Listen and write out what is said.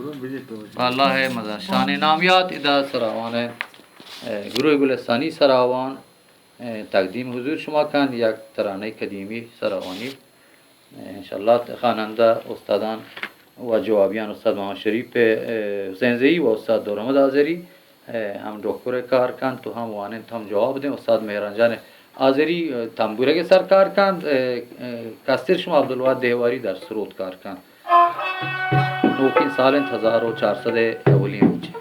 Allah है मज़ा शान नामियात इदा सरावान गुरु गुलस्तानी सरावान तकदीम हुजूर शुमा कान या तराने कदीमी सरावानी इंशाल्लाह खानंदा उस्तादान व जवाबियान उस्ताद मोहम्मद शरीफ हुसैन ज़ई व उस्ताद दौरमद आज़री हम डॉक्टर कार कान तो हम वाने हम जवाब दें उस्ताद मेहरान आज़री तंबूरे के सरकार कान कास्तिर शुमा अब्दुलवाद देहवारी दर स्रोत कार कान नोकिन सालें 1400 अवली होचे